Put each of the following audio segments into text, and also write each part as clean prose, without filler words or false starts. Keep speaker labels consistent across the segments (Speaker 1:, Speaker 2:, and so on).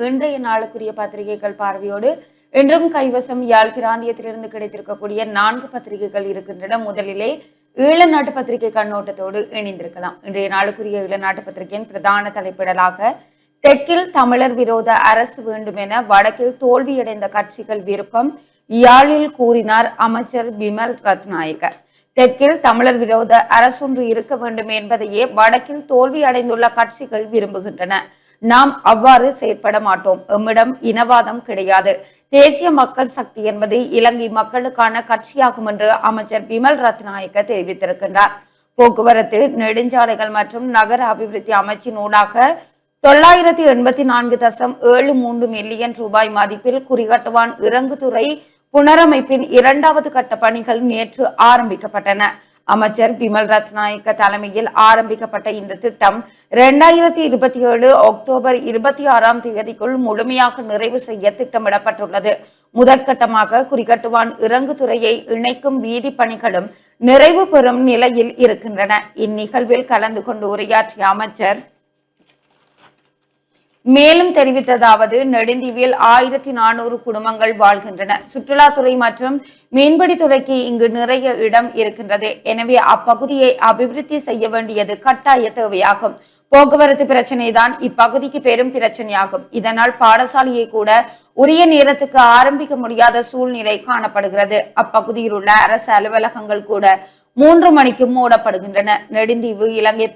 Speaker 1: இன்றைய நாளுக்குரிய பத்திரிகைகள் பார்வையோடு இன்றும் கைவசம் யாழ் பிராந்தியத்திலிருந்து கிடைத்திருக்கக்கூடிய 4 பத்திரிகைகள் இருக்கின்றன. முதலிலே ஈழநாட்டு பத்திரிகை கண்ணோட்டத்தோடு இணைந்திருக்கலாம். இன்றைய நாளுக்குரிய ஈழநாட்டு பத்திரிகையின் பிரதான தலைப்பிடலாக தெற்கில் தமிழர் விரோத அரசு வேண்டும் என வடக்கில் தோல்வியடைந்த கட்சிகள் விருப்பம், யாழில் கூறினார் அமைச்சர் பிமல் ரத்நாயக்க. தெற்கில் தமிழர் விரோத அரசொன்று இருக்க வேண்டும் என்பதையே வடக்கில் தோல்வி அடைந்துள்ள கட்சிகள் விரும்புகின்றன. நாம் அவ்வாறு செயற்பட மாட்டோம். எம்மிடம் இனவாதம் கிடையாது. தேசிய மக்கள் சக்தி என்பது இலங்கை மக்களுக்கான கட்சியாகும் என்று அமைச்சர் பிமல் ரத்நாயக்க தெரிவித்திருக்கின்றார். போக்குவரத்து, நெடுஞ்சாலைகள் மற்றும் நகர அபிவிருத்தி அமைச்சின் ஊடாக 984.73 மில்லியன் ரூபாய் மதிப்பில் குறிகட்டுவான் இறங்குதுறை புனரமைப்பின் 2வது கட்ட பணிகள் நேற்று ஆரம்பிக்கப்பட்டன. அமைச்சர் பிமல் ரத்நாயக்க தலைமையில் ஆரம்பிக்கப்பட்ட இந்த திட்டம் 2027 அக்டோபர் 26ஆம் தேதிக்குள் முழுமையாக நிறைவு செய்ய திட்டமிடப்பட்டுள்ளது. முதற்கட்டமாக குறிகட்டுவான் இறங்குதுறையை இணைக்கும் வீதி பணிகளும் நிறைவு பெறும் நிலையில் இருக்கின்றன. இந்நிகழ்வில் கலந்து கொண்டு உரையாற்றிய அமைச்சர் மேலும் தெரிவித்ததாவது, நெடுந்தீவில் 1400 குடும்பங்கள் வாழ்கின்றன. சுற்றுலாத்துறை மற்றும் மீன்பிடித்துறைக்கு இங்கு நிறைய இடம் இருக்கின்றது. எனவே அப்பகுதியை அபிவிருத்தி செய்ய வேண்டியது கட்டாய தேவையாகும். போக்குவரத்து பிரச்சனை தான் இப்பகுதிக்கு பெரும் பிரச்சனையாகும். இதனால் பாடசாலையை கூட உரிய நேரத்துக்கு ஆரம்பிக்க முடியாத சூழ்நிலை காணப்படுகிறது. அப்பகுதியில் உள்ள அரசு அலுவலகங்கள் கூட 3 மணிக்கு மூடப்படுகின்றன. நெடுந்தீவு இலங்கை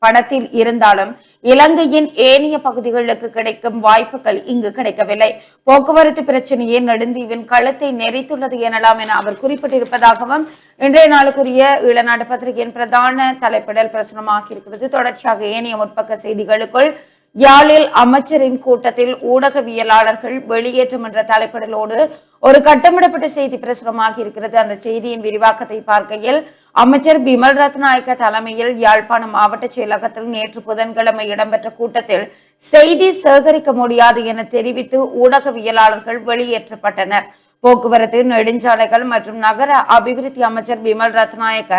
Speaker 1: படத்தில் இருந்தாலும் இலங்கையின் ஏனைய பகுதிகளுக்கு கிடைக்கும் வாய்ப்புகள் இங்கு கிடைக்கவில்லை. போக்குவரத்து பிரச்சனையே நெடுந்தீவின் களத்தை நெறித்துள்ளது எனலாம் என அவர் குறிப்பிட்டிருப்பதாகவும் இன்றைய நாளுக்குரிய ஈழநாட்டு பத்திரிகையின் பிரதான தலைப்பிடல் பிரசுரமாகி இருக்கிறது. தொடர்ச்சியாக ஏனைய முற்பக்க செய்திகளுக்குள் யாழில் அமைச்சரின் கூட்டத்தில் ஊடகவியலாளர்கள் வெளியேற்றம் என்ற தலைப்பிடலோடு ஒரு கட்டமிடப்பட்ட செய்தி பிரசுரமாகி இருக்கிறது. அந்த செய்தியின் விரிவாக்கத்தை பார்க்கையில், அமைச்சர் பிமல் ரத்நாயக்க தலைமையில் யாழ்ப்பாணம் மாவட்ட செயலகத்தில் நேற்று புதன்கிழமை இடம்பெற்ற கூட்டத்தில் செய்தி சேகரிக்க முடியாது என தெரிவித்து ஊடகவியலாளர்கள் வெளியேற்றப்பட்டனர். போக்குவரத்து, நெடுஞ்சாலைகள் மற்றும் நகர அபிவிருத்தி அமைச்சர் பிமல் ரத்நாயக்க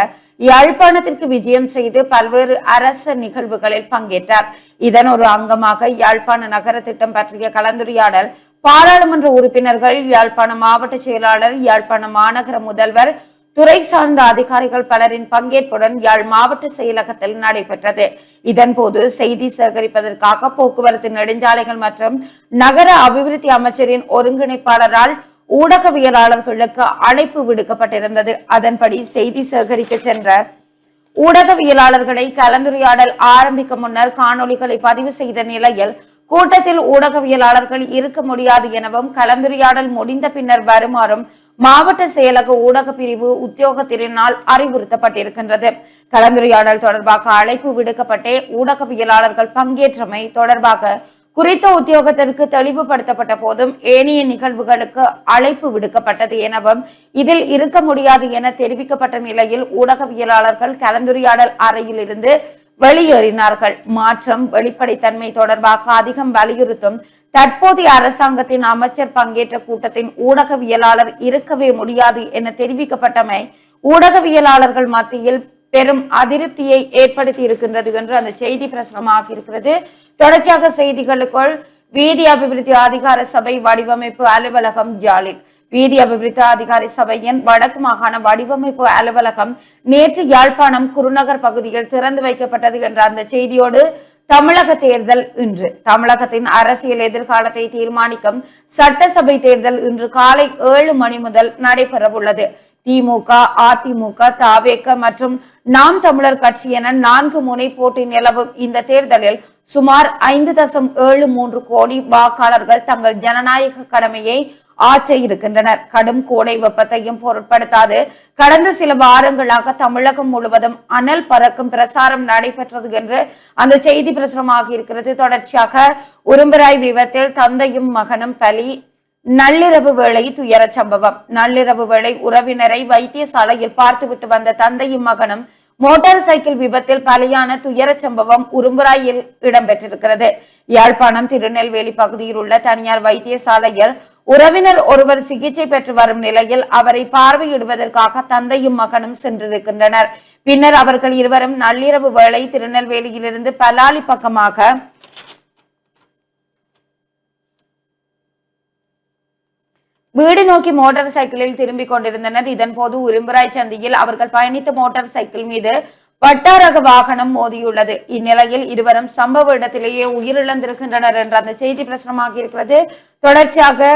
Speaker 1: யாழ்ப்பாணத்திற்கு விஜயம் செய்து பல்வேறு அரச நிகழ்வுகளில் பங்கேற்றார். இதன் ஒரு அங்கமாக யாழ்ப்பாண நகர திட்டம் பற்றிய கலந்துரையாடல், பாராளுமன்ற உறுப்பினர்கள், யாழ்ப்பாண மாவட்ட செயலாளர், யாழ்ப்பாண மாநகர முதல்வர், துறை சார்ந்த அதிகாரிகள் பலரின் பங்கேற்புடன் யாழ் மாவட்ட செயலகத்தில் நடைபெற்றது. இதன் போது செய்தி சேகரிப்பதற்காக போக்குவரத்து, நெடுஞ்சாலைகள் மற்றும் நகர அபிவிருத்தி அமைச்சரின் ஒருங்கிணைப்பாளரால் ஊடகவியலாளர்களுக்கு அழைப்பு விடுக்கப்பட்டிருந்தது. அதன்படி செய்தி சேகரிக்க சென்ற ஊடகவியலாளர்களை கலந்துரையாடல் ஆரம்பிக்க முன்னர் காணொலிகளை பதிவு செய்த நிலையில் கூட்டத்தில் ஊடகவியலாளர்கள் இருக்க முடியாது எனவும் கலந்துரையாடல் முடிந்த பின்னர் வருமாறும் மாவட்ட செயலக ஊடக பிரிவு உத்தியோகத்தினால் அறிவுறுத்தப்பட்டிருக்கின்றது. கலந்துரையாடல் தொடர்பாக அழைப்பு விடுக்கப்பட்டே ஊடகவியலாளர்கள் பங்கேற்றமை தொடர்பாக குறித்த உத்தியோகத்திற்கு தெளிவுபடுத்தப்பட்ட போதும் ஏனைய நிகழ்வுகளுக்கு அழைப்பு விடுக்கப்பட்டது எனவும் இதில் இருக்க முடியாது என தெரிவிக்கப்பட்ட நிலையில் ஊடகவியலாளர்கள் கலந்துரையாடல் அறையில் இருந்து வெளியேறினார்கள். மாற்றம், வெளிப்படைத்தன்மை தொடர்பாக அதிகம் வலியுறுத்தும் தற்போதைய அரசாங்கத்தின் அமைச்சர் பங்கேற்ற கூட்டத்தின் ஊடகவியலாளர் இருக்கவே முடியாது என தெரிவிக்கப்பட்டமை ஊடகவியலாளர்கள் மத்தியில் பெரும் அதிருப்தியை ஏற்படுத்தி இருக்கின்றது என்று அந்த செய்தி பிரசுரமாக இருக்கிறது. தொடர்ச்சியாக செய்திகளுக்குள் வீதி அபிவிருத்தி அதிகார சபை வடிவமைப்பு அலுவலகம் யாழில். வீதி அபிவிருத்தி அதிகாரி சபையின் வடக்கு மாகாண வடிவமைப்பு அலுவலகம் நேற்று யாழ்ப்பாணம் குருநகர் பகுதியில் திறந்து வைக்கப்பட்டது என்ற அந்த செய்தியோடு, தமிழக தேர்தல் இன்று. தமிழகத்தின் அரசியல் எதிர்காலத்தை தீர்மானிக்கும் சட்டசபை தேர்தல் இன்று காலை 7 மணி முதல் நடைபெறவுள்ளது. திமுக, அதிமுக, தவேக மற்றும் நாம் தமிழர் கட்சி என 4 முனை போட்டி நிலவும் இந்த தேர்தலில் சுமார் 5.73 கோடி வாக்காளர்கள் தங்கள் ஜனநாயக கடமையை ஆற்ற இருக்கின்றனர். கடும் கோடை வெப்பத்தையும் பொருட்படுத்தாது கடந்த சில வாரங்களாக தமிழகம் முழுவதும் அனல் பறக்கும் பிரசாரம் நடைபெற்றது என்று அந்த செய்தி பிரசுரமாக இருக்கிறது. தொடர்ச்சியாக உரும்பராய் விபத்தில் தந்தையும் மகனும் பலி, நள்ளிரவு வேளை துயர சம்பவம். நள்ளிரவு வேளை உறவினரை வைத்தியசாலையில் பார்த்துவிட்டு வந்த தந்தையும் மகனும் மோட்டார் சைக்கிள் விபத்தில் பலியான துயர சம்பவம் உரும்பராயில் இடம்பெற்றிருக்கிறது. யாழ்ப்பாணம் திருநெல்வேலி பகுதியில் உள்ள தனியார் வைத்தியசாலையில் உறவினர் ஒருவர் சிகிச்சை பெற்று வரும் நிலையில் அவரை பார்வையிடுவதற்காக தந்தையும் மகனும் சென்றிருக்கின்றனர். பின்னர் அவர்கள் இருவரும் நள்ளிரவு வேளை திருநெல்வேலியிலிருந்து பலாலி பக்கமாக வீடு நோக்கி மோட்டார் சைக்கிளில் திரும்பிக் கொண்டிருந்தனர். இதன் போது உரும்புராய் சந்தியில் அவர்கள் பயணித்த மோட்டார் சைக்கிள் மீது வட்டாரக வாகனம் மோதியுள்ளது. இந்நிலையில் இருவரும் சம்பவ இடத்திலேயே உயிரிழந்திருக்கின்றனர் என்ற அந்த செய்தி பிரசுரமாக இருக்கிறது. தொடர்ச்சியாக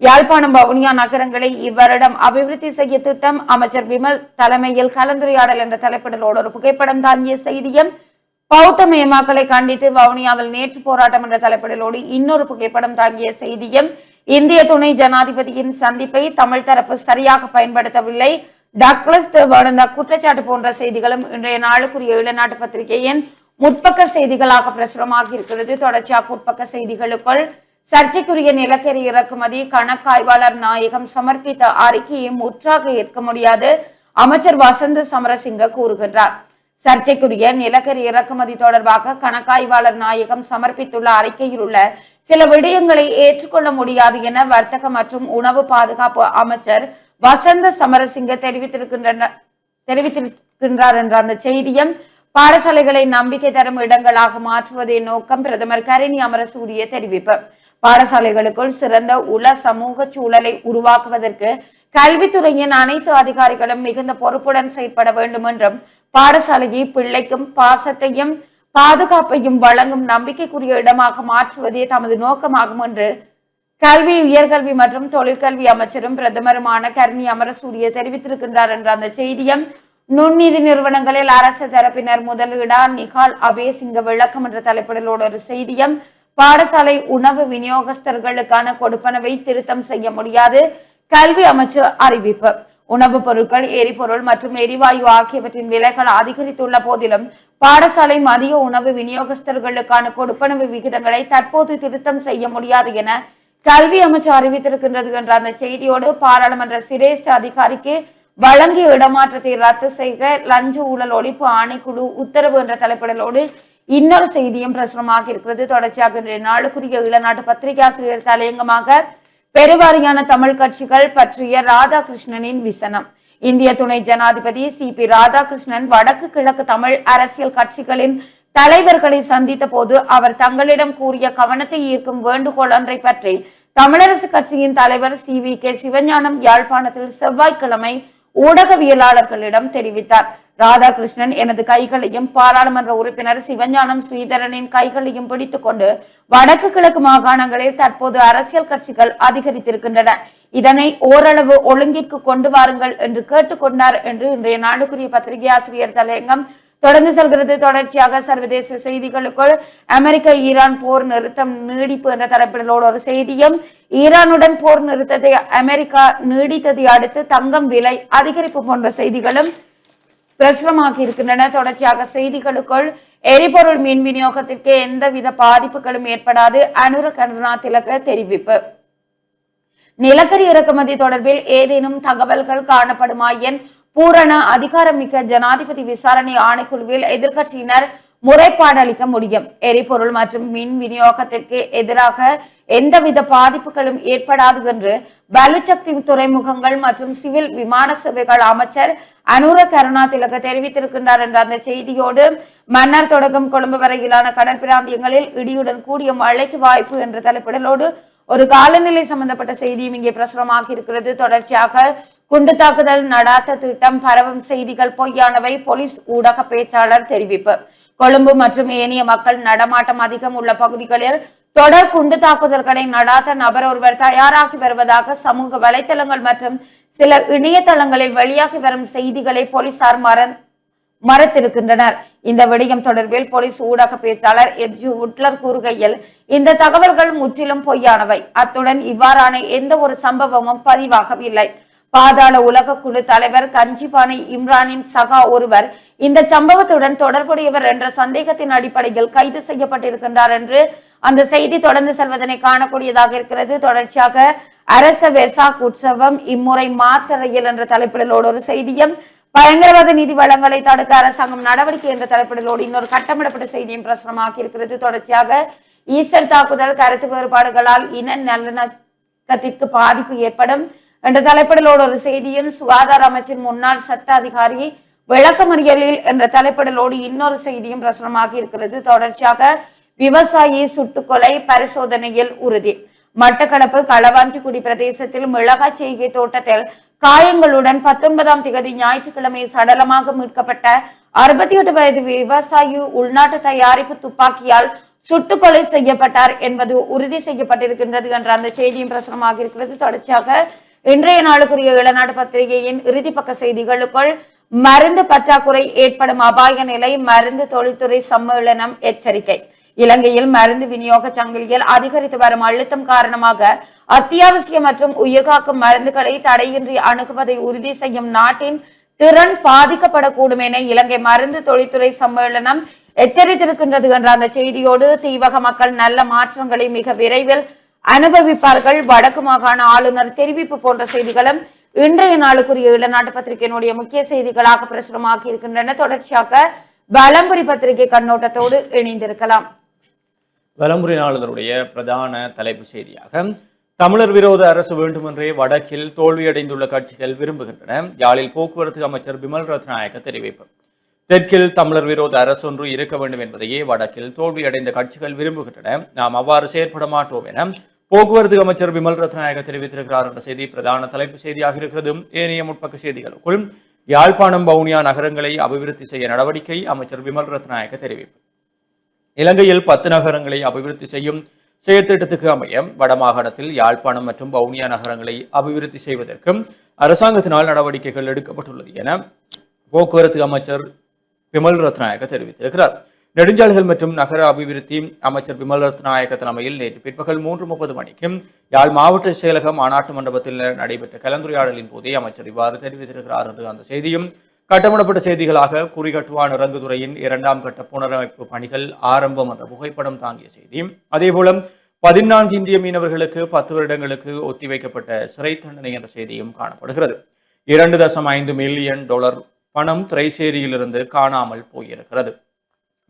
Speaker 1: யாழ்ப்பாணம் வவுனியா நகரங்களை இவ்வருடம் அபிவிருத்தி செய்ய திட்டம், அமைச்சர் விமல் தலைமையில் கலந்துரையாடல் என்ற தலைப்பிடலோடு ஒரு புகைப்படம் தாங்கிய செய்தியும், பௌத்த மயமாக்களை கண்டித்து வவுனியாவில் நேற்று போராட்டம் என்ற தலைப்பிடலோடு இன்னொரு புகைப்படம் தாங்கிய செய்தியும், இந்திய துணை ஜனாதிபதியின் சந்திப்பை தமிழ் தரப்பு சரியாக பயன்படுத்தவில்லை, டக்ளஸ் தேவானந்தா குற்றச்சாட்டு போன்ற செய்திகளும் இன்றைய நாளுக்குரிய ஈழநாட்டு பத்திரிகையின் முற்பக்க செய்திகளாக பிரசுரமாக இருக்கிறது. தொடர்ச்சியாக உட்பக்க செய்திகளுக்குள் சர்ச்சைக்குரிய நிலக்கரி இறக்குமதி கணக்காய்வாளர் நாயகம் சமர்ப்பித்த அறிக்கையை முற்றாக ஏற்க முடியாது, அமைச்சர் வசந்த சமரசிங்க கூறுகின்றார். சர்ச்சைக்குரிய நிலக்கரி இறக்குமதி தொடர்பாக கணக்காய்வாளர் நாயகம் சமர்ப்பித்துள்ள அறிக்கையில் உள்ள சில விடயங்களை ஏற்றுக்கொள்ள முடியாது என வர்த்தக மற்றும் உணவு பாதுகாப்பு அமைச்சர் வசந்த சமரசிங்க தெரிவித்திருக்கின்றார் என்ற அந்த செய்தியும், பாடசாலைகளை நம்பிக்கை தரும் இடங்களாக மாற்றுவதே நோக்கம், பிரதமர் கரணி அமரசூரிய தெரிவிப்பு. பாடசாலைகளுக்குள் சிறந்த உள சமூக சூழலை உருவாக்குவதற்கு கல்வித்துறையின் அனைத்து அதிகாரிகளும் மிகுந்த பொறுப்புடன் செயற்பட வேண்டும் என்றும், பாடசாலையை பிள்ளைக்கும் பாசத்தையும் பாதுகாப்பையும் வழங்கும் நம்பிக்கைக்குரிய இடமாக மாற்றுவதே தமது நோக்கமாகும் என்று கல்வி, உயர்கல்வி மற்றும் தொழிற்கல்வி அமைச்சரும் பிரதமருமான கரணி அமரசூரிய தெரிவித்திருக்கின்றார் என்ற அந்த செய்தியும், நுண்ணிதி நிறுவனங்களில் அரசு தரப்பினர் முதலீடா, நிகால் அபேசிங்க விளக்கம் என்ற தலைப்பிடலோடு ஒரு செய்தியும், பாடசாலை உணவு விநியோகஸ்தர்களுக்கான கொடுப்பனவை திருத்தம் செய்ய முடியாது, கல்வி அமைச்சர் அறிவிப்பு. உணவுப் பொருட்கள், எரிபொருள் மற்றும் எரிவாயு ஆகியவற்றின் விலைகள் அதிகரித்துள்ள போதிலும் பாடசாலை மதிய உணவு விநியோகஸ்தர்களுக்கான கொடுப்பனவு விகிதங்களை தற்போது திருத்தம் செய்ய முடியாது என கல்வி அமைச்சர் அறிவித்திருக்கின்றது என்ற அந்த செய்தியோடு, பாராளுமன்ற சிரேஷ்ட அதிகாரிக்கு வழங்கிய இடமாற்றத்தை ரத்து செய்க லஞ்ச ஊழல் ஒழிப்பு ஆணைக்குழு உத்தரவு என்ற தலைப்பிடலோடு இன்னொரு செய்தியும் பிரசுரமாக இருக்கிறது. தொடர்ச்சியாக இன்றைய நாளுக்குரிய ஈழநாட்டு பத்திரிகை ஆசிரியர் தலையங்கமாக பெருவாரியான தமிழ் கட்சிகள் பற்றிய ராதாகிருஷ்ணனின் விசனம். இந்திய துணை ஜனாதிபதி CP ராதாகிருஷ்ணன் வடக்கு கிழக்கு தமிழ் அரசியல் கட்சிகளின் தலைவர்களை சந்தித்த போது அவர் தங்களிடம் கூறிய கவனத்தை ஈர்க்கும் வேண்டுகோள் ஒன்றை பற்றி தமிழரசு கட்சியின் தலைவர் CVK சிவஞானம் யாழ்ப்பாணத்தில் செவ்வாய்க்கிழமை ஊடகவியலாளர்களிடம் தெரிவித்தார். ராதாகிருஷ்ணன் எனது கைகளையும் பாராளுமன்ற உறுப்பினர் சிவஞானம் ஸ்ரீதரனின் கைகளையும் பிடித்துக் கொண்டு வடக்கு கிழக்கு மாகாணங்களில் தற்போது அரசியல் கட்சிகள் அதிகரித்திருக்கின்றன, இதனை ஓரளவு ஒழுங்கிற்கு கொண்டு வாருங்கள் என்று கேட்டுக்கொண்டார் என்று இன்றைய நாடுக்குரிய பத்திரிகை ஆசிரியர் தலையங்கம் தொடர்ந்து செல்கிறது. தொடர்ச்சியாக சர்வதேச செய்திகளுக்குள் அமெரிக்க ஈரான் போர் நிறுத்தம் நீடிப்பு என்ற தலைப்பிடலோடு ஒரு செய்தியும், ஈரானுடன் போர் நிறுத்தத்தை அமெரிக்கா நீடித்ததை அடுத்து தங்கம் விலை அதிகரிப்பு போன்ற செய்திகளும் பிரசுரமாகி இருக்கின்றன. தொடர்ச்சியாக செய்திகளுக்குள் எரிபொருள் மின் விநியோகத்திற்கு எந்தவித பாதிப்புகளும் ஏற்படாது, அனுர கருணாதிலக தெரிவிப்பு. நிலக்கரி இறக்குமதி தொடர்பில் ஏதேனும் தகவல்கள் காணப்படுமாயின் பூரண அதிகாரமிக்க ஜனாதிபதி விசாரணை ஆணைக்குழுவில் எதிர்கட்சியினர் முறைப்பாடு அளிக்க முடியும். எரிபொருள் மற்றும் மின் விநியோகத்திற்கு எதிராக எந்தவித பாதிப்புகளும் ஏற்படாது என்று பலுசக்தி துறைமுகங்கள் மற்றும் சிவில் விமான சேவைகள் அமைச்சர் அனுர கருணாதிலக தெரிவித்திருக்கின்றார் என்ற அந்த செய்தியோடு, மன்னார் தொடக்கம் கொழும்பு வரையிலான கடல் பிராந்தியங்களில் இடியுடன் கூடிய மழைக்கு வாய்ப்பு என்ற தலைப்பிடலோடு ஒரு காலநிலை சம்பந்தப்பட்ட செய்தியும் இங்கே பிரசுரமாக இருக்கிறது. தொடர்ச்சியாக குண்டு தாக்குதல் நடாத்த திட்டம் பரவும் செய்திகள் பொய்யானவை, போலீஸ் ஊடக பேச்சாளர் தெரிவிப்பு. கொழும்பு மற்றும் ஏனைய மக்கள் நடமாட்டம் அதிகம் உள்ள பகுதிகளில் தொடர் குண்டு தாக்குதல்களை நடாத்த நபர் ஒருவர் தயாராகி வருவதாக சமூக வலைதளங்கள் மற்றும் சில இணையதளங்களில் வெளியாகி வரும் செய்திகளை போலீசார் மறுத்திருக்கின்றனர். இந்த விடயம் தொடர்பில் போலீஸ் ஊடக பேச்சாளர் FG உட்லர் கூறுகையில், இந்த தகவல்கள் முற்றிலும் பொய்யானவை, அத்துடன் இவ்வாறான எந்த ஒரு சம்பவமும் பதிவாகவில்லை. பாதாள உலக குழு தலைவர் கஞ்சிபானை இம்ரானின் சகா ஒருவர் இந்த சம்பவத்துடன் தொடர்புடையவர் என்ற சந்தேகத்தின் அடிப்படையில் கைது செய்யப்பட்டிருக்கின்றார் என்று அந்த செய்தி தொடர்ந்து செல்வதனை காணக்கூடியதாக இருக்கிறது. தொடர்ச்சியாக அரச வெசாக் உற்சவம் இம்முறை மாத்தறையில் என்ற தலைப்பிடலோடு ஒரு செய்தியும், பயங்கரவாத நிதி வளங்களை தடுக்க அரசாங்கம் நடவடிக்கை என்ற தலைப்பிடலோடு இன்னொரு கட்டமிடப்பட்ட செய்தியும் பிரசுரமாக்கி இருக்கிறது. தொடர்ச்சியாக ஈஸ்டர் தாக்குதல், கருத்து வேறுபாடுகளால் இன நல்லிணக்கத்திற்கு பாதிப்பு ஏற்படும் என்ற தலைப்பிடலோடு ஒரு செய்தியும், சுகாதார அமைச்சின் முன்னாள் சட்ட அதிகாரி விளக்கமறியலில் என்ற தலைப்பிடலோடு இன்னொரு செய்தியும் பிரசுரமாகி இருக்கிறது. தொடர்ச்சியாக விவசாயி சுட்டுக்கொலை பரிசோதனையில் உறுதி, மட்டக்களப்பு களவாஞ்சிக்குடி பிரதேசத்தில் மிளகாய் செய்கை தோட்டத்தில் காயங்களுடன் 19ஆம் திகதி ஞாயிற்றுக்கிழமை சடலமாக மீட்கப்பட்ட 68 வயது விவசாயி உள்நாட்டு தயாரிப்பு துப்பாக்கியால் சுட்டுக் கொலை செய்யப்பட்டார் என்பது உறுதி செய்யப்பட்டிருக்கின்றது என்ற அந்த செய்தியும் பிரசுரமாக இருக்கிறது. தொடர்ச்சியாக இன்றைய நாளுக்குரிய இளநாடு பத்திரிகையின் இறுதிப்பக்க செய்திகளுக்குள் மருந்து பற்றாக்குறை ஏற்படும் அபாய நிலை, மருந்து தொழில்துறை சம்மேளனம் எச்சரிக்கை. இலங்கையில் மருந்து விநியோக சங்கிலியில் அதிகரித்து வரும் அழுத்தம் காரணமாக அத்தியாவசிய மற்றும் உயிர்காக்கும் மருந்துகளை தடையின்றி அணுகுவதை உறுதி செய்யும் நாட்டின் திறன் பாதிக்கப்படக்கூடும் என இலங்கை மருந்து தொழில்துறை சம்மேளனம் எச்சரித்திருக்கின்றது என்ற அந்த செய்தியோடு தீவக மக்கள் நல்ல மாற்றங்களை மிக விரைவில் அனுபவிப்பார்கள், வடக்கு மாகாண ஆளுநர் தெரிவிப்பு போன்ற செய்திகளும் இன்றைய நாளுக்குரிய இளநாட்டு பத்திரிகையினுடைய முக்கிய செய்திகளாக பிரசுரமாகி இருக்கின்றன. தொடர்ச்சியாக வலம்புரி பத்திரிகை கண்ணோட்டத்தோடு இணைந்திருக்கலாம்.
Speaker 2: வலம்புரி நாளிதழுடைய பிரதான தலைப்பு செய்தியாக தமிழர் விரோத அரசு வேண்டுமென்றே வடக்கில் தோல்வியடைந்துள்ள கட்சிகள் விரும்புகின்றன. யாழில் போக்குவரத்து அமைச்சர் பிமல் ரத்நாயக்க தெரிவிப்பு. தெற்கில் தமிழர் விரோத அரசு ஒன்று இருக்க வேண்டும் என்பதையே வடக்கில் தோல்வியடைந்த கட்சிகள் விரும்புகின்றன. நாம் அவ்வாறு செயற்பட மாட்டோம் என போக்குவரத்து அமைச்சர் பிமல் ரத்நாயக்க தெரிவித்திருக்கிறார் என்ற செய்தி பிரதான தலைப்பு செய்தியாக இருக்கிறது. ஏனைய முற்பக்க செய்திகளுக்குள் யாழ்ப்பாணம் வவுனியா நகரங்களை அபிவிருத்தி செய்ய நடவடிக்கை, அமைச்சர் பிமல் ரத்நாயக்க தெரிவிப்பு. இலங்கையில் 10 நகரங்களை அபிவிருத்தி செய்யும் செயற்திட்டத்துக்கு அமைய வடமாகாணத்தில் யாழ்ப்பாணம் மற்றும் வவுனியா நகரங்களை அபிவிருத்தி செய்வதற்கும் அரசாங்கத்தினால் நடவடிக்கைகள் எடுக்கப்பட்டுள்ளது என போக்குவரத்து அமைச்சர் பிமல் ரத்நாயக்க தெரிவித்திருக்கிறார். நெடுஞ்சாலைகள் மற்றும் நகர அபிவிருத்தி அமைச்சர் பிமல் ரத்நாயக்க தலைமையில் நேற்று பிற்பகல் 3:30 மணிக்கு யாழ் மாவட்ட செயலக மாநாட்டு மண்டபத்தில் நடைபெற்ற கலந்துரையாடலின் போதே அமைச்சர் இவ்வாறு தெரிவித்திருக்கிறார் என்று அந்த செய்தியும் கட்டமிடப்பட்ட செய்திகளாக குறிகட்டுவான் இறங்குதுறையின் 2ஆம் கட்ட புனரமைப்பு பணிகள் ஆரம்பம் என்ற புகைப்படம் தாங்கிய செய்தி. அதேபோல 14 இந்திய மீனவர்களுக்கு 10 வருடங்களுக்கு ஒத்திவைக்கப்பட்ட சிறை தண்டனை என்ற செய்தியும் காணப்படுகிறது. $2.5 மில்லியன் பணம் திரைசேரியிலிருந்து காணாமல் போயிருக்கிறது.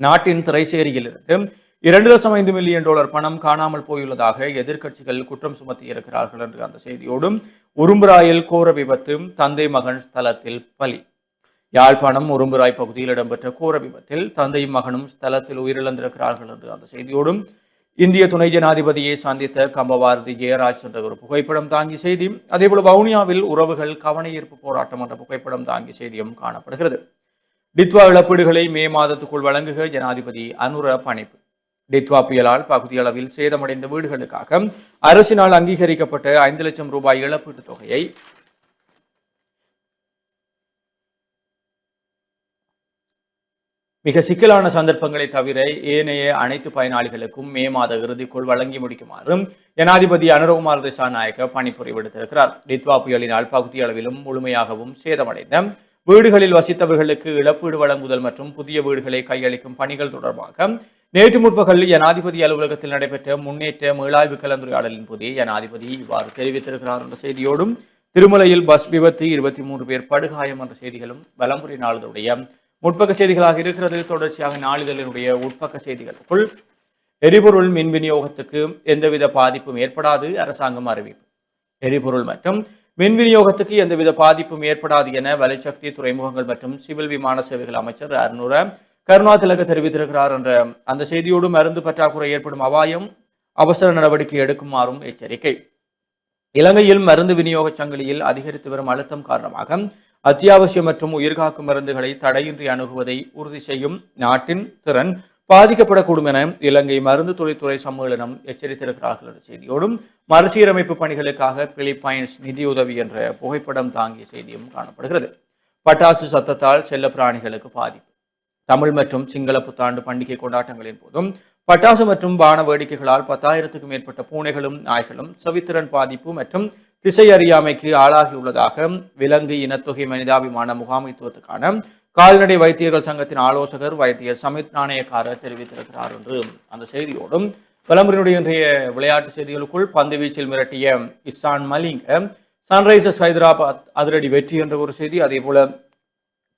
Speaker 2: நாட்டின் திரைசேரியிலிருந்து $2.5 மில்லியன் பணம் காணாமல் போயுள்ளதாக எதிர்க்கட்சிகள் குற்றம் சுமத்தி இருக்கிறார்கள் என்று அந்த செய்தியோடும் உரும்புராயில் கோர விபத்து, தந்தை மகன் ஸ்தலத்தில் பலி. யாழ்ப்பாணம் உரும்புராய் பகுதியில் இடம்பெற்ற கோர விபத்தில் தந்தையும் மகனும் ஸ்தலத்தில் உயிரிழந்திருக்கிறார்கள் என்று அந்த செய்தியோடும் இந்திய துணை ஜனாதிபதியை சந்தித்த கம்பவாரதி ஜெயராஜ் என்ற ஒரு புகைப்படம் தாங்கிய செய்தி. அதேபோல வவுனியாவில் உறவுகள் கவன ஈர்ப்பு போராட்டம் என்ற புகைப்படம் தாங்கிய செய்தியும் காணப்படுகிறது. டித்வா இழப்பீடுகளை மே மாதத்துக்குள் வழங்குக ஜனாதிபதி அனுர பணிப்பு. டித்வா புயலால் பகுதியளவில் சேதமடைந்த வீடுகளுக்காக அரசினால் அங்கீகரிக்கப்பட்ட 5 லட்சம் ரூபாய் இழப்பீட்டுத் தொகையை மிக சிக்கலான சந்தர்ப்பங்களை தவிர ஏனைய அனைத்து பயனாளிகளுக்கும் மே மாத இறுதிக்குள் வழங்கி முடிக்குமாறு ஜனாதிபதி அனுரகுமார் திசாநாயக்க பணிப்புரை விடுத்திருக்கிறார். டித்வா புயலினால் பகுதி அளவிலும் முழுமையாகவும் சேதமடைந்த வீடுகளில் வசித்தவர்களுக்கு இழப்பீடு வழங்குதல் மற்றும் புதிய வீடுகளை கையளிக்கும் பணிகள் தொடர்பாக நேற்று முற்பகல் ஜனாதிபதி அலுவலகத்தில் நடைபெற்ற முன்னேற்ற மீளாய்வு கலந்துரையாடலின் போதே ஜனாதிபதி இவ்வாறு தெரிவித்திருக்கிறார் என்ற செய்தியோடும் திருமலையில் பஸ் விபத்து 23 பேர் படுகாயம் என்ற செய்திகளும் வலம்புரி நாளிதழுடைய முற்பக்க செய்திகளாக இருக்கிறது. தொடர்ச்சியாக நாளிதழினுடைய உட்பக்க செய்திகளுக்குள் எரிபொருள் மின் விநியோகத்துக்கு எந்தவித பாதிப்பும் ஏற்படாது அரசாங்கம் அறிவிப்பு. எரிபொருள் மற்றும் மின் விநியோகத்துக்கு எந்தவித பாதிப்பும் ஏற்படாது என வலுசக்தி, துறைமுகங்கள் மற்றும் சிவில் விமான சேவைகள் அமைச்சர் அருணூர கருணாதிலக தெரிவித்திருக்கிறார் என்ற அந்த செய்தியோடு மருந்து பற்றாக்குறை ஏற்படும் அபாயம், அவசர நடவடிக்கை எடுக்குமாறும் எச்சரிக்கை. இலங்கையில் மருந்து விநியோக சங்கிலியில் அதிகரித்து வரும் அழுத்தம் காரணமாக அத்தியாவசிய மற்றும் உயிர்காக்கும் மருந்துகளை தடையின்றி அணுகுவதை உறுதி செய்யும் நாட்டின் திறன் பாதிக்கப்படக்கூடும் என இலங்கை மருந்து தொழில்துறை சம்மேளனம் எச்சரித்திருக்கிறார்கள் என்ற செய்தியோடும் மறுசீரமைப்பு பணிகளுக்காக பிலிப்பைன்ஸ் நிதியுதவி என்ற புகைப்படம் தாங்கிய செய்தியும் காணப்படுகிறது. பட்டாசு சத்தத்தால் செல்ல பிராணிகளுக்கு பாதிப்பு. தமிழ் மற்றும் சிங்கள புத்தாண்டு பண்டிகை கொண்டாட்டங்களின் போதும் பட்டாசு மற்றும் பான வேடிக்கைகளால் 10,000க்கும் மேற்பட்ட பூனைகளும் நாய்களும் செவித்திறன் பாதிப்பு மற்றும் திசை அறியாமைக்கு ஆளாகியுள்ளதாக விலங்கு இனத்தொகை மனிதாபிமான முகாமைத்துவத்துக்கான கால்நடை வைத்தியர்கள் சங்கத்தின் ஆலோசகர் வைத்தியர் சமித் நாணயக்காரர் தெரிவித்திருக்கிறார் என்று அந்த செய்தியோடும் வலம்புரியினுடைய இன்றைய விளையாட்டு செய்திகளுக்குள் பந்து வீச்சில் மிரட்டிய இஸ்ஸான் மலிங்க சன்ரைசர்ஸ் ஹைதராபாத் அதிரடி வெற்றி என்ற ஒரு செய்தி. அதே போல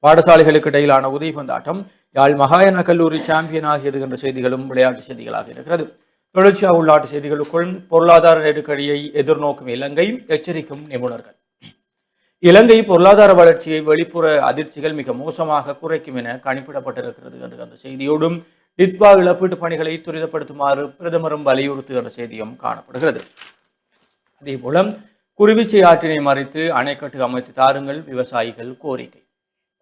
Speaker 2: பாடசாலைகளுக்கு இடையிலான உதைபந்தாட்டம் யாழ் மகாயன கல்லூரி சாம்பியன் ஆகியது என்ற செய்திகளும் விளையாட்டு செய்திகளாக இருக்கிறது. தொடர்ச்சியாக உள்நாட்டு செய்திகளுக்குள் பொருளாதார நெருக்கடியை எதிர்நோக்கும் இலங்கை எச்சரிக்கும் நிபுணர்கள். இலங்கை பொருளாதார வளர்ச்சியை வெளிப்புற அதிர்ச்சிகள் மிக மோசமாக குறைக்கும் என கணிப்பிடப்பட்டிருக்கிறது என்று அந்த செய்தியோடும் டித்வா இழப்பீட்டு பணிகளை துரிதப்படுத்துமாறு பிரதமரும் வலியுறுத்துகின்ற செய்தியும் காணப்படுகிறது. அதேபோல குருவிச்சை ஆற்றினை மறித்து அணைக்கட்டு அமைத்து தாருங்கள் விவசாயிகள் கோரிக்கை.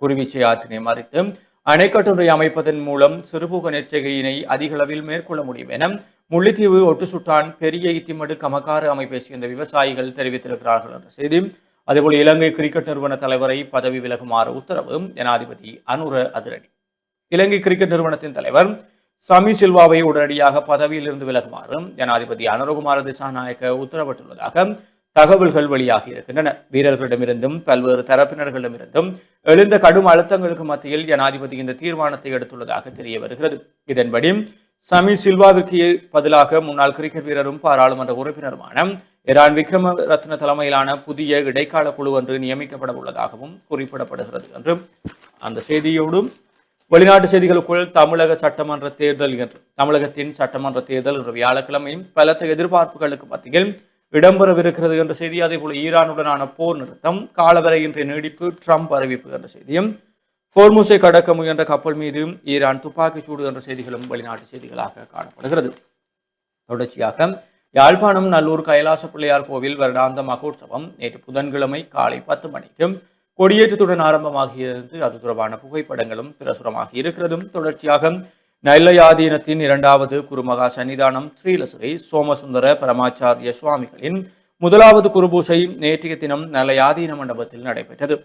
Speaker 2: குருவிச்சை ஆற்றினை மறித்து அணைக்கட்டுரை அமைப்பதன் மூலம் சிறுபூக நெற்செய்கையினை அதிக அளவில் மேற்கொள்ள முடியும் என முல்லைத்தீவு ஒட்டுசுட்டான் பெரிய இத்திமடு கமக்காறு அமைப்பை சேர்ந்த விவசாயிகள் தெரிவித்திருக்கிறார்கள் என்ற செய்தி. அதேபோல இலங்கை கிரிக்கெட் நிறுவன தலைவரை பதவி விலகுமாறு உத்தரவு ஜனாதிபதி அனுர அதிரடி. இலங்கை கிரிக்கெட் நிறுவனத்தின் தலைவர் சமி சில்வாவை உடனடியாக பதவியிலிருந்து விலகுமாறு ஜனாதிபதி அனுரகுமார திசாநாயக்க உத்தரவிட்டுள்ளதாக தகவல்கள் வெளியாகி இருக்கின்றன. வீரர்களிடமிருந்தும் பல்வேறு தரப்பினர்களிடமிருந்தும் எழுந்த கடும் அழுத்தங்களுக்கு மத்தியில் ஜனாதிபதி இந்த தீர்மானத்தை எடுத்துள்ளதாக தெரிய வருகிறது. இதன்படி சமி சில்வாவிற்கு பதிலாக முன்னாள் கிரிக்கெட் வீரரும் பாராளுமன்ற உறுப்பினருமான இரான் விக்ரம ரத்ன தலைமையிலான புதிய இடைக்கால குழு ஒன்று நியமிக்கப்பட உள்ளதாகவும் குறிப்பிடப்படுகிறது என்று அந்த செய்தியோடு வெளிநாட்டு செய்திகளுக்குள் தமிழக சட்டமன்ற தேர்தல் என்று தமிழகத்தின் சட்டமன்ற தேர்தல் இன்று வியாழக்கிழமை பலத்த எதிர்பார்ப்புகளுக்கு மத்தியில் இடம்பெறவிருக்கிறது என்ற செய்தி. அதே போல ஈரானுடனான போர் நிறுத்தம் காலவரையின்றி நீடிப்பு ட்ரம்ப் அறிவிப்பு என்ற செய்தியும் ஹோர்முஸை கடக்க முயன்ற கப்பல் மீது ஈரான் துப்பாக்கி சூடு என்ற செய்திகளும் வெளிநாட்டு செய்திகளாக காணப்படுகிறது. தொடர்ச்சியாக யாழ்ப்பாணம் நல்லூர் கைலாச பிள்ளையார் கோவில் வருடாந்த மகோற்சவம் நேற்று புதன்கிழமை காலை 10 மணிக்கு கொடியேற்றத்துடன் ஆரம்பமாகியது. அது தொடர்பான புகைப்படங்களும் பிரசுரமாகி இருக்கிறதும். தொடர்ச்சியாக நைலயாதீனத்தின் 2வது குருமகா சன்னிதானம் ஸ்ரீலஸ்ரீ சோமசுந்தர பரமாச்சாரிய சுவாமிகளின் 1வது குருபூசை நேற்றைய தினம் நைலயாதீன மண்டபத்தில் நடைபெற்றது.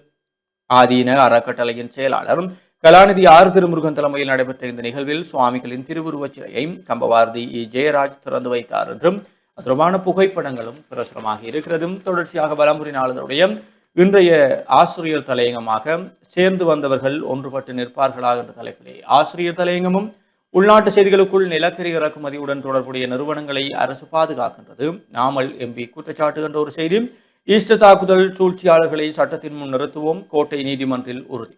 Speaker 2: ஆதீன அறக்கட்டளையின் செயலாளர் கலாநிதி ஆர் திருமுருகன் தலைமையில் நடைபெற்ற இந்த நிகழ்வில் சுவாமிகளின் திருவுருவச் சிலையை கம்பவாரதி ஜெயராஜ் திறந்து வைத்தார் என்றும் தொடர்பான புகைப்படங்களும் பிரசுரமாகி இருக்கிறதும். தொடர்ச்சியாக வலம்புரி நாளிதழுடைய இன்றைய ஆசிரியர் தலையங்கமாக சேர்ந்து வந்தவர்கள் ஒன்றுபட்டு நிற்பார்களா என்ற தலைப்பிலே ஆசிரியர் தலையங்கமும் உள்நாட்டு செய்திகளுக்குள் நிலக்கரி இறக்குமதியுடன் தொடர்புடைய நிறுவனங்களை அரசு பாதுகாக்கின்றது நாமல் எம்பி குற்றச்சாட்டு என்ற ஒரு செய்தி. ஈஸ்டர் தாக்குதல் சூழ்ச்சியாளர்களை சட்டத்தின் முன் நிறுத்துவோம் கோட்டை நீதிமன்றில் உறுதி.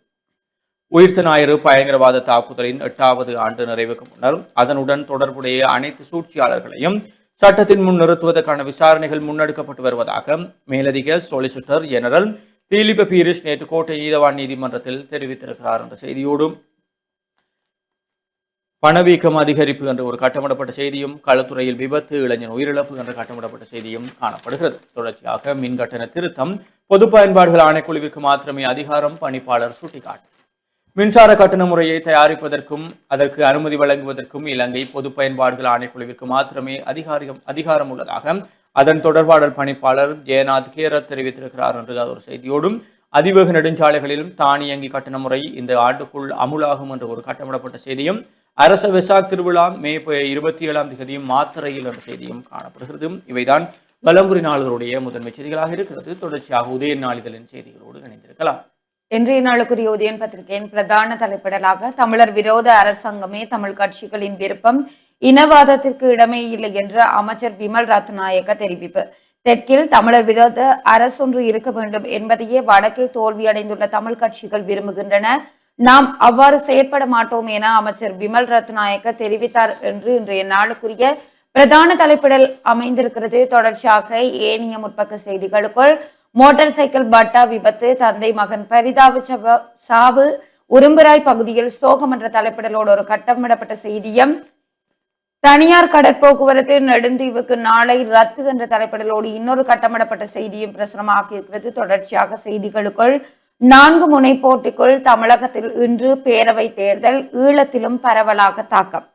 Speaker 2: உயிர்த்த ஞாயிறு பயங்கரவாத தாக்குதலின் 8வது ஆண்டு நிறைவுக்கு முன்னர் அதனுடன் தொடர்புடைய அனைத்து சூழ்ச்சியாளர்களையும் சட்டத்தின் முன் நிறுத்துவதற்கான விசாரணைகள் முன்னெடுக்கப்பட்டு வருவதாக மேலதிக சொலிசிட்டர் ஜெனரல் திலீப பீரிஸ் நேற்று கோட்டை நீதவான் நீதிமன்றத்தில் தெரிவித்திருக்கிறார் என்ற செய்தியோடு பணவீக்கம் அதிகரிப்பு என்ற ஒரு கட்டமிடப்பட்ட செய்தியும் களத்துறையில் விபத்து இளைஞர் உயிரிழப்பு என்ற கட்டமிடப்பட்ட செய்தியும் காணப்படுகிறது. தொடர்ச்சியாக மின் கட்டண திருத்தம் பொது பயன்பாடுகள் ஆணைக்குழுவிற்கு மாத்திரமே அதிகாரம் பணிப்பாளர் சுட்டிக்காட்டு. மின்சார கட்டண முறையை தயாரிப்பதற்கும் அதற்கு அனுமதி வழங்குவதற்கும் இலங்கை பொது பயன்பாடுகள் ஆணைக்குழுவிற்கு மாத்திரமே அதிகாரம் உள்ளதாக அதன் தொடர்பாடல் பணிப்பாளர் ஜெயநாத் கேரத் தெரிவித்திருக்கிறார் என்ற ஒரு செய்தியோடும் அதிவேக நெடுஞ்சாலைகளிலும் தானியங்கி கட்டண முறை இந்த ஆண்டுக்குள் அமுலாகும் என்ற ஒரு கட்டமிடப்பட்ட செய்தியும் அரச வெசாக் திருவிழா மே 27ஆம் தேதியும் மாத்தறையில் என்ற செய்தியும் காணப்படுகிறது. இவைதான் வலம்புரி நாளிதழுடைய முதன்மை செய்திகளாக இருக்கிறது. தொடர்ச்சியாக உதய நாளிதழின் செய்திகளோடு இணைந்திருக்கலாம்.
Speaker 1: இன்றைய நாளுக்குரிய உதயன் பத்திரிகையின் பிரதான தலைப்பிடலாக தமிழர் விரோத அரசாங்கமே தமிழ் கட்சிகளின் விருப்பம் இனவாதத்திற்கு இடமே இல்லை என்று அமைச்சர் விமல் ரத்நாயக்க தெரிவிப்பு. தெற்கில் தமிழர் விரோத அரசொன்று இருக்க வேண்டும் என்பதையே வடக்கில் தோல்வியடைந்துள்ள தமிழ் கட்சிகள் விரும்புகின்றன. நாம் அவ்வாறு செயற்பட மாட்டோம் என அமைச்சர் விமல் ரத்நாயக்க தெரிவித்தார் என்று இன்றைய நாளுக்குரிய பிரதான தலைப்பிடல் அமைந்திருக்கிறது. தொடர்ச்சியாக ஏனைய முற்பக்க செய்திகளுக்குள் மோட்டார் சைக்கிள் பட்டா விபத்து தந்தை மகன் பரிதாப சாவு உரும்புராய் பகுதியில் சோகம் என்ற தலைப்பிடலோடு ஒரு கட்டமிடப்பட்ட செய்தியும் தனியார் கடற்போக்குவரத்து நெடுந்தீவுக்கு நாளை ரத்து என்ற தலைப்பிடலோடு இன்னொரு கட்டமிடப்பட்ட செய்தியும் பிரசுரமாக இருக்கிறது. தொடர்ச்சியாக செய்திகளுக்குள் 4 முனை போட்டிக்குள் தமிழகத்தில் இன்று பேரவை தேர்தல் ஈழத்திலும் பரவலாக தாக்கம்.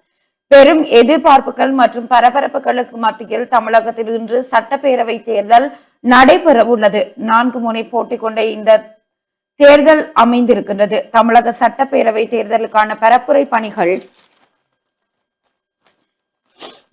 Speaker 1: பெரும் எதிர்பார்ப்புகள் மற்றும் பரபரப்புகளுக்கு மத்தியில் தமிழகத்தில் இன்று சட்டப்பேரவை தேர்தல் நடைபெற உள்ளது. 4 முனை போட்டி கொண்ட இந்த தேர்தல் அமைந்திருக்கின்றது. தமிழக சட்டப்பேரவை தேர்தலுக்கான பரப்புரை பணிகள்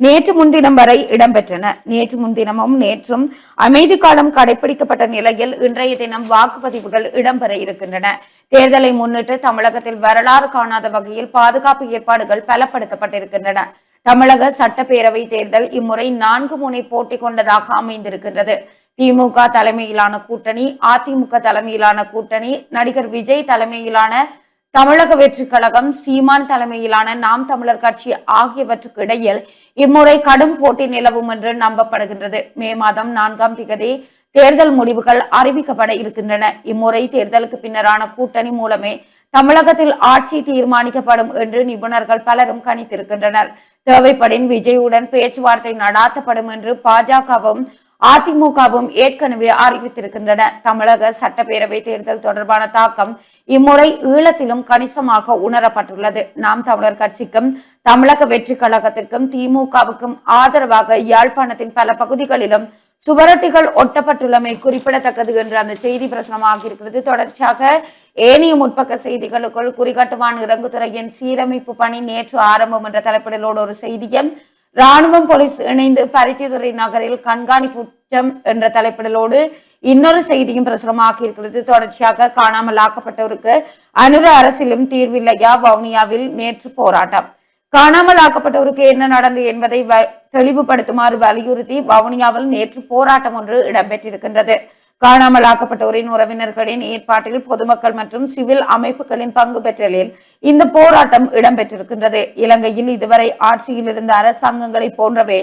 Speaker 1: நேற்று முன்தினம் வரை இடம்பெற்றன. நேற்று முன்தினமும் நேற்றும் அமைதி காலம் கடைபிடிக்கப்பட்ட நிலையில் இன்றைய தினம் வாக்குப்பதிவுகள் இடம்பெற இருக்கின்றன. தேர்தலை முன்னிட்டு தமிழகத்தில் வரலாறு காணாத வகையில் பாதுகாப்பு ஏற்பாடுகள் பலப்படுத்தப்பட்டிருக்கின்றன. தமிழக சட்டப்பேரவை தேர்தல் இம்முறை 4 முனை போட்டி கொண்டதாக அமைந்திருக்கின்றது. திமுக தலைமையிலான கூட்டணி, அதிமுக தலைமையிலான கூட்டணி, நடிகர் விஜய் தலைமையிலான தமிழக வெற்றி கழகம், சீமான் தலைமையிலான நாம் தமிழர் கட்சி ஆகியவற்றுக்கு இடையில் இம்முறை கடும் போட்டி நிலவும் என்று நம்பப்படுகின்றது. மே மாதம் 4ஆம் தேதி தேர்தல் முடிவுகள் அறிவிக்கப்பட இருக்கின்றன. இம்முறை தேர்தலுக்கு பின்னரான கூட்டணி மூலமே தமிழகத்தில் ஆட்சி தீர்மானிக்கப்படும் என்று நிபுணர்கள் பலரும் கணித்திருக்கின்றனர். தேவைப்படின் விஜயுடன் பேச்சுவார்த்தை நடாத்தப்படும் என்று பாஜகவும் அதிமுகவும் ஏற்கனவே அறிவித்திருக்கின்றன. தமிழக சட்டப்பேரவை தேர்தல் தொடர்பான தாக்கம் இம்முறை ஈழத்திலும் கணிசமாக உணரப்பட்டுள்ளது. நாம் தமிழர் கட்சிக்கும் தமிழக வெற்றி கழகத்திற்கும் திமுகவுக்கும் ஆதரவாக யாழ்ப்பாணத்தின் பல பகுதிகளிலும் சுவரொட்டிகள் ஒட்டப்பட்டுள்ளமை குறிப்பிடத்தக்கது என்று அந்த செய்தி பிரசுரமாக இருக்கிறது. தொடர்ச்சியாக ஏனைய முற்பக்க செய்திகளுக்குள் குறிகாட்டுவான் இறங்குதுறையின் சீரமைப்பு பணி நேற்று ஆரம்பம் என்ற தலைப்பிடலோடு ஒரு செய்தியும், ராணுவம் போலீஸ் இணைந்து பருத்தித்துறை நகரில் கண்காணிப்பு உச்சம் என்ற தலைப்பிடலோடு இன்னொரு செய்தியும் பிரசுரமாக இருக்கிறது. தொடர்ச்சியாக காணாமல் ஆக்கப்பட்டவருக்கு அனுர அரசிலும் தீர்வில்லையா, வவுனியாவில் நேற்று போராட்டம். காணாமல் ஆக்கப்பட்டவருக்கு என்ன நடந்தது என்பதை தெளிவுபடுத்துமாறு வலியுறுத்தி வவுனியாவில் நேற்று போராட்டம் ஒன்று இடம்பெற்றிருக்கின்றது. காணாமல் ஆக்கப்பட்டோரின் உறவினர்களின் ஏற்பாட்டில் பொதுமக்கள் மற்றும் சிவில் அமைப்புகளின் பங்கு பெற்றலில் இந்த போராட்டம் இடம்பெற்றிருக்கின்றது. இலங்கையில் இதுவரை ஆட்சியில் இருந்த அரசாங்கங்களை போன்றவே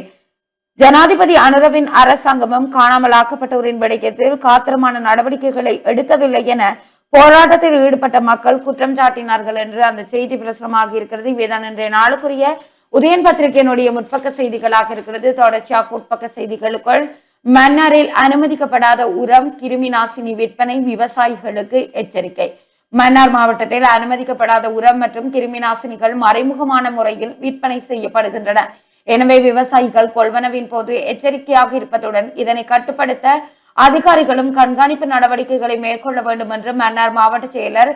Speaker 1: ஜனாதிபதி அனுரவின் அரசாங்கமும் காணாமல் ஆக்கப்பட்டோரின் விடயத்தில் காத்திரமான நடவடிக்கைகளை எடுக்கவில்லை என போராட்டத்தில் ஈடுபட்ட மக்கள் குற்றம் சாட்டினார்கள் என்று அந்த செய்தி பிரசுரமாக இருக்கிறது. இவைதான் இன்றைய நாளுக்குரிய உதயன் பத்திரிகையினுடைய முற்பக்க செய்திகளாக இருக்கிறது. தொடர்ச்சியாக உட்பக்க செய்திகளுக்குள் மன்னாரில் அனுமதிக்கப்படாத உரம் கிருமி நாசினி விற்பனை விவசாயிகளுக்கு எச்சரிக்கை. மன்னார் மாவட்டத்தில் அனுமதிக்கப்படாத உரம் மற்றும் கிருமி நாசினிகள் மறைமுகமான முறையில் விற்பனை செய்யப்படுகின்றன. எனவே விவசாயிகள் கொள்வனவின் போது எச்சரிக்கையாக இருப்பதுடன் இதனை கட்டுப்படுத்த அதிகாரிகளும் கண்காணிப்பு நடவடிக்கைகளை மேற்கொள்ள வேண்டும் என்று மன்னார் மாவட்ட செயலர்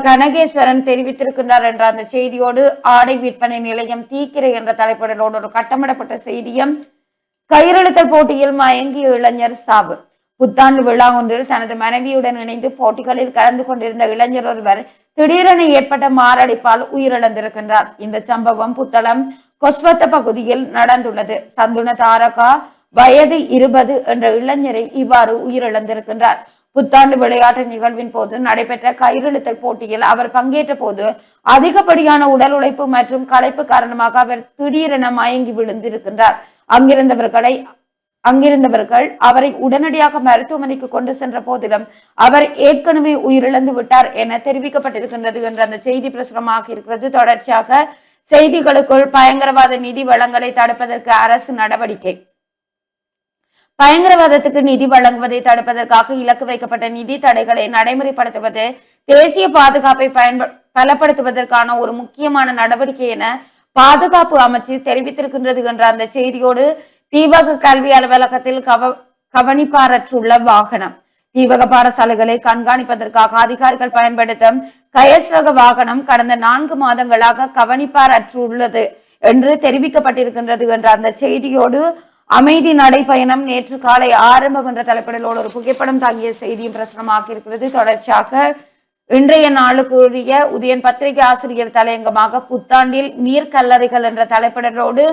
Speaker 1: கனகேஸ்வரன் தெரிவித்திருக்கின்றார் என்ற அந்த செய்தியோடு ஆடை விற்பனை நிலையம் தீக்கிரை என்ற தலைப்பிடலோடு ஒரு கட்டமிடப்பட்ட செய்தியும், கயிறெழுத்தல் போட்டியில் மயங்கிய இளைஞர் சாவு. புத்தாண்டு விழா ஒன்றில் தனது மனைவியுடன் இணைந்து போட்டிகளில் கலந்து கொண்டிருந்த இளைஞர் ஒருவர் திடீரென ஏற்பட்ட மாரடைப்பால் உயிரிழந்திருக்கின்றார். இந்த சம்பவம் புத்தளம் கொஸ்வத்த பகுதியில் நடந்துள்ளது. சந்துன தாரகா வயது 20 என்ற இளைஞரை இவ்வாறு உயிரிழந்திருக்கின்றார். புத்தாண்டு விளையாட்டு நிகழ்வின் போது நடைபெற்ற கயிறெழுத்தல் போட்டியில் அவர் பங்கேற்ற போது அதிகப்படியான உடல் உழைப்பு மற்றும் களைப்பு காரணமாக அவர் திடீரென மயங்கி விழுந்திருக்கின்றார். அங்கிருந்தவர்கள் அவரை உடனடியாக மருத்துவமனைக்கு கொண்டு சென்ற போதிலும் அவர் ஏற்கனவே உயிரிழந்து விட்டார் என தெரிவிக்கப்பட்டிருக்கின்றது என்ற அந்த செய்தி பிரசுரமாக இருக்கிறது. தொடர்ச்சியாக செய்திகளுக்குள் பயங்கரவாத நிதி வழங்கலை தடுப்பதற்கு அரசு நடவடிக்கை. பயங்கரவாதத்துக்கு நிதி வழங்குவதை தடுப்பதற்காக இலக்கு வைக்கப்பட்ட நிதி தடைகளை நடைமுறைப்படுத்துவது தேசிய பாதுகாப்பை பலப்படுத்துவதற்கான ஒரு முக்கியமான நடவடிக்கை என பாதுகாப்பு அமைச்சு தெரிவித்திருக்கின்றது என்ற அந்த செய்தியோடு தீவக கல்வி அலுவலகத்தில் கவனிப்பாரற்றுள்ள வாகனம். தீவக பாடசாலைகளை கண்காணிப்பதற்காக அதிகாரிகள் பயன்படுத்தும் கயஸ் ரக வாகனம் கடந்த 4 மாதங்களாக கவனிப்பாரற்றுள்ளது என்று தெரிவிக்கப்பட்டிருக்கின்றது என்ற அந்த செய்தியோடு அமைதி நடைபயணம் நேற்று காலை ஆரம்பம் என்ற தலைப்பிடலோடு ஒரு புகைப்படம் தாங்கிய செய்தியும் பிரசுரமாக இருக்கிறது. தொடர்ச்சியாக இன்றைய நாளுக்குரிய உதயன் பத்திரிகை ஆசிரியர் தலையங்கமாக புத்தாண்டில் நீர்க்கல்லறைகள் என்ற தலைப்பிடலோடு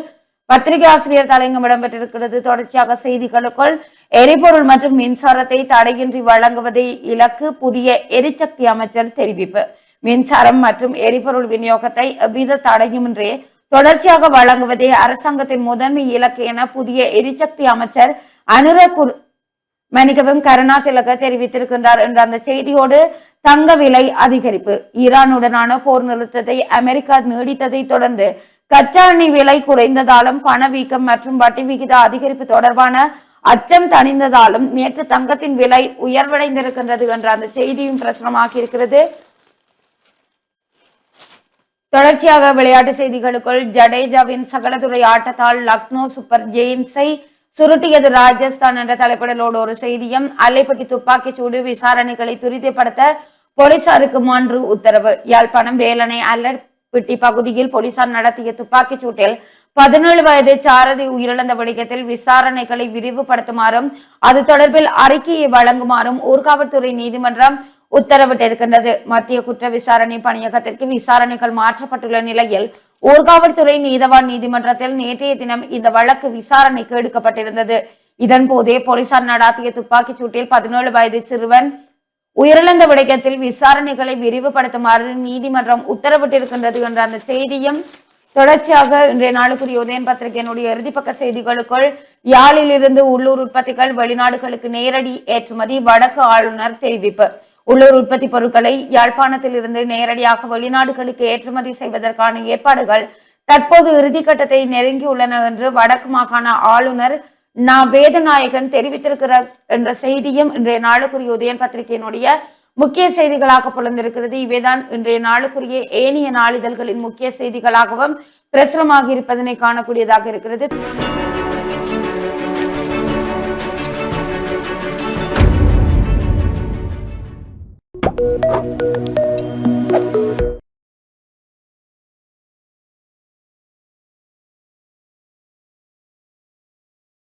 Speaker 1: பத்திரிகை ஆசிரியர் தலையங்கம் இடம்பெற்றிருக்கிறது. தொடர்ச்சியாக செய்திகளுக்குள் எரிபொருள் மற்றும் மின்சாரத்தை தடையின்றி வழங்குவதை இலக்கு புதிய எரிசக்தி அமைச்சர் தெரிவிப்பு. மின்சாரம் மற்றும் எரிபொருள் விநியோகத்தை எவ்வித தடையுமின்றி தொடர்ச்சியாக வழங்குவதே அரசாங்கத்தின் முதன்மை இலக்கு என புதிய எரிசக்தி அமைச்சர் கருணாதிலக தெரிவித்திருக்கின்றார் என்ற அந்த செய்தியோடு தங்க விலை அதிகரிப்பு. ஈரானுடனான போர் நிறுத்தத்தை அமெரிக்கா நீடித்ததை தொடர்ந்து கச்சா எண்ணெய் விலை குறைந்ததாலும் பணவீக்கம் மற்றும் வட்டி விகித அதிகரிப்பு தொடர்பான அச்சம் தணிந்ததாலும் நேற்று தங்கத்தின் விலை உயர்வடைந்திருக்கின்றது என்ற அந்த செய்தியும் பிரசுரமாகி இருக்கிறது. தொடர்ச்சியாக விளையாட்டு செய்திகளுக்குள் ஜடேஜாவின் சகலதுறை ஆட்டத்தால் லக்னோ சூப்பர் ஜெயின்ஸை சுருட்டியது ராஜஸ்தான் என்ற தலைப்பிடலோடு ஒரு செய்தியும், அல்லைப்பட்டி துப்பாக்கிச் சூடு விசாரணைகளை துரிதப்படுத்த போலீசாருக்கு மாற்று உத்தரவு. யாழ்ப்பாணம் வேலனை அல்லைப்பட்டி பகுதியில் போலீசார் நடத்திய துப்பாக்கிச் சூட்டில் 17 வயது சாரதி உயிரிழந்த விடயத்தில் விசாரணைகளை விரிவுபடுத்துமாறும் அது தொடர்பில் அறிக்கையை வழங்குமாறும் ஊர்காவல்துறை நீதிமன்றம் உத்தரவிட்டிருக்கின்றது. மத்திய குற்ற விசாரணை பணியகத்திற்கு விசாரணைகள் மாற்றப்பட்டுள்ள நிலையில் ஊர்காவல்துறை நீதவான் நீதிமன்றத்தில் நேற்றைய தினம் இந்த வழக்கு விசாரணைக்கு எடுக்கப்பட்டிருந்தது. இதன் போதே போலீசார் நடாத்திய துப்பாக்கிச் சூட்டில் 17 வயது சிறுவன் உயிரிழந்த விடயத்தில் விசாரணைகளை விரிவுபடுத்துமாறு நீதிமன்றம் உத்தரவிட்டிருக்கின்றது என்ற அந்த செய்தியும் தொடர்ச்சியாக இன்றைய நாளுக்குரிய உதயன் பத்திரிகையினுடைய இறுதிப்பக்க செய்திகளுக்குள் யாழில் இருந்து உள்ளூர் உற்பத்திகள் வெளிநாடுகளுக்கு நேரடி ஏற்றுமதி வடக்கு ஆளுநர் தெரிவிப்பு. உள்ளூர் உற்பத்தி பொருட்களை யாழ்ப்பாணத்தில் இருந்து நேரடியாக வெளிநாடுகளுக்கு ஏற்றுமதி செய்வதற்கான ஏற்பாடுகள் தற்போது இறுதிக்கட்டத்தை நெருங்கியுள்ளன என்று வடக்கு மாகாண ஆளுநர் வேதநாயகன் தெரிவித்திருக்கிறார் என்ற செய்தியும் இன்றைய நாளுக்குரிய உதயன் பத்திரிகையினுடைய முக்கிய செய்திகளாக புலந்திருக்கிறது. இவைதான் இன்றைய நாளுக்குரிய ஏனைய நாளிதழ்களின் முக்கிய செய்திகளாகவும் பிரசுரமாக இருப்பதனை காணக்கூடியதாக இருக்கிறது.